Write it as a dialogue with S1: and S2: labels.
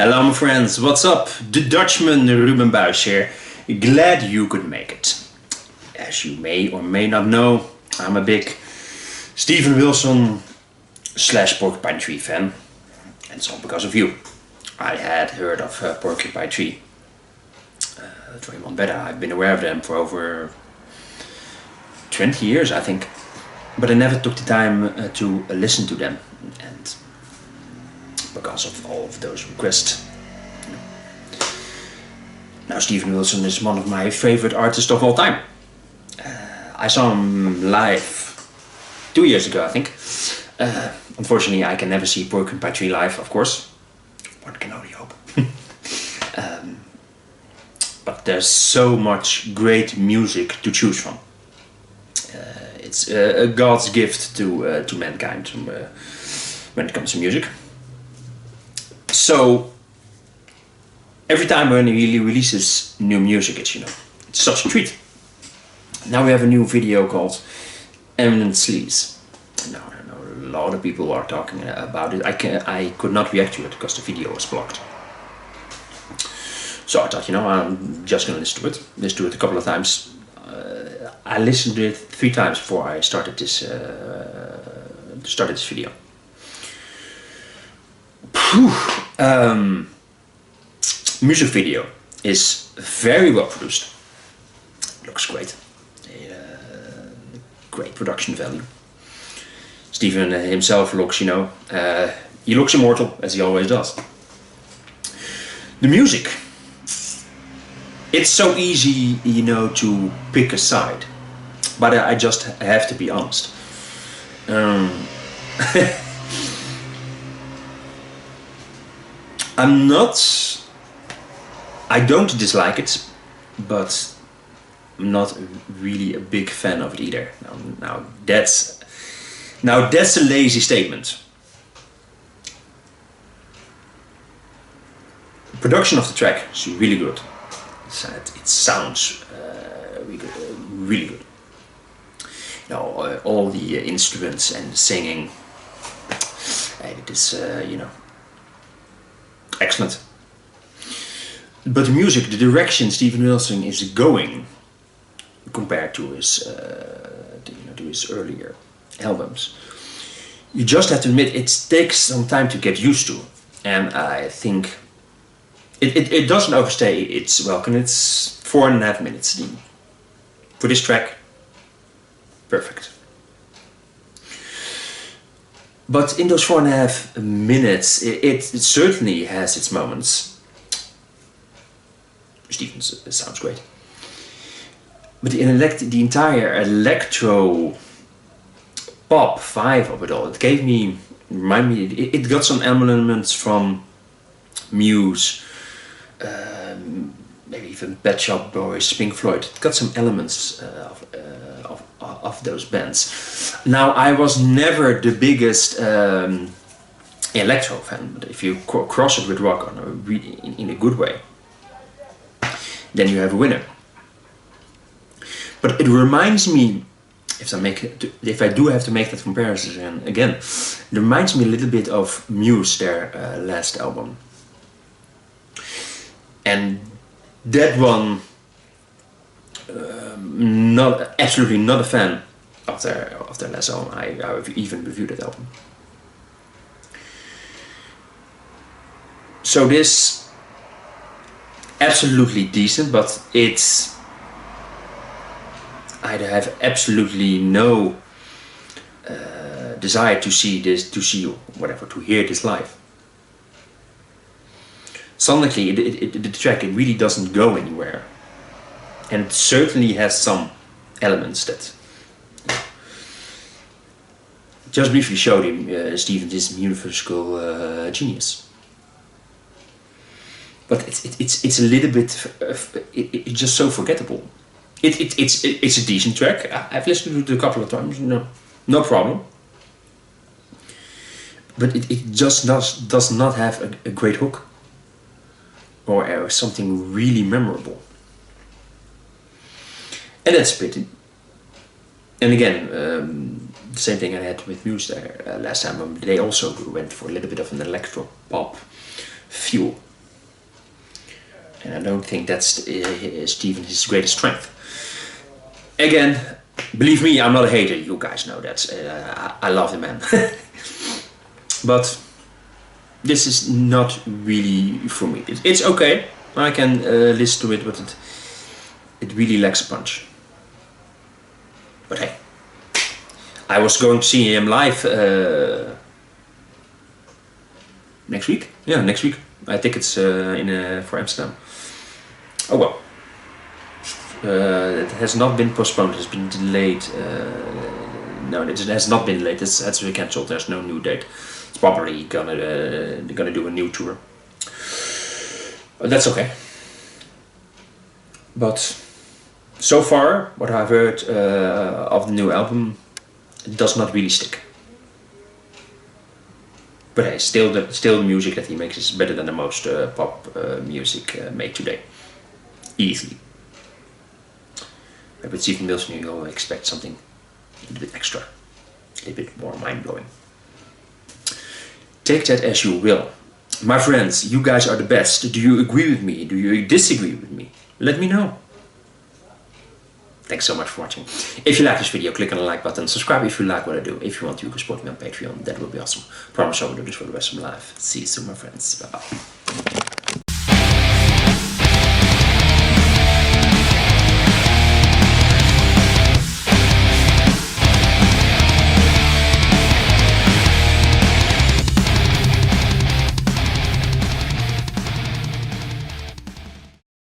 S1: Hello my friends, what's up? The Dutchman Ruben Buijs here. Glad you could make it. As you may or may not know, I'm a big Steven Wilson / Porcupine Tree fan. And it's all because of you. I had heard of Porcupine Tree. Draymond Beta, I've been aware of them for over 20 years I think. But I never took the time to listen to them. And because of all of those requests. Now Steven Wilson is one of my favorite artists of all time. I saw him live 2 years ago I think. Unfortunately I can never see Porcupine Tree live, of course. One can only hope. But there's so much great music to choose from. It's a God's gift to mankind when it comes to music. So every time when he releases new music, it's such a treat. Now we have a new video called Eminent Sleaze. Now I know a lot of people are talking about it. I could not react to it because the video was blocked. So I thought, I'm just gonna listen to it a couple of times. I listened to it 3 times before I started this video. Music video is very well produced. Looks great. Great production value. Steven himself looks, he looks immortal as he always does. The music. It's so easy, to pick a side, but I just have to be honest. I don't dislike it, but I'm not really a big fan of it either. Now that's a lazy statement. The production of the track is really good. It sounds really good. All the instruments and singing. It is, excellent. But the music, the direction Steven Wilson is going, compared to his earlier albums, you just have to admit it takes some time to get used to, and I think it doesn't overstay its welcome. It's 4.5 minutes for this track. Perfect. But in those 4.5 minutes, it certainly has its moments. Steven sounds great. But the entire electro pop vibe of it all, it got some elements from Muse, maybe even Pet Shop Boys, Pink Floyd. It got some elements of those bands. Now I was never the biggest electro fan, but if you cross it with rock in a good way, then you have a winner. But it reminds me, if I do have to make that comparison again, it reminds me a little bit of Muse, their last album. And that one, absolutely not a fan of their last album. I've even reviewed that album. So this absolutely decent, but I have absolutely no desire to hear this live. Sonically, the track, it really doesn't go anywhere, and it certainly has some elements that just briefly showed him Steven is musical genius. But it's a little bit it's just so forgettable. It's a decent track. I've listened to it a couple of times. No problem. But it just does not have a great hook or something really memorable. And that's a pity. And again, the same thing I had with Muse there last time. They also went for a little bit of an electro pop feel. And I don't think that's Steven his greatest strength. Again, believe me, I'm not a hater. You guys know that. I love the man. But this is not really for me. It's okay. I can listen to it, but it really lacks a punch. But hey, I was going to see him live next week. Yeah, next week. I think it's for Amsterdam. Oh well. It has not been postponed. It has been delayed. No, it has not been delayed. It's actually cancelled. There's no new date. It's probably gonna do a new tour. But that's okay. But so far, what I've heard of the new album, it does not really stick. But hey, still the music that he makes is better than the most pop music made today. Easily. But with Steven Wilson you'll expect something a little bit extra. A little bit more mind-blowing. Take that as you will. My friends, you guys are the best. Do you agree with me? Do you disagree with me? Let me know. Thanks so much for watching. If you like this video, click on the like button. Subscribe if you like what I do. If you want, you can support me on Patreon. That would be awesome. Promise I will do this for the rest of my life. See you soon, my friends. Bye-bye.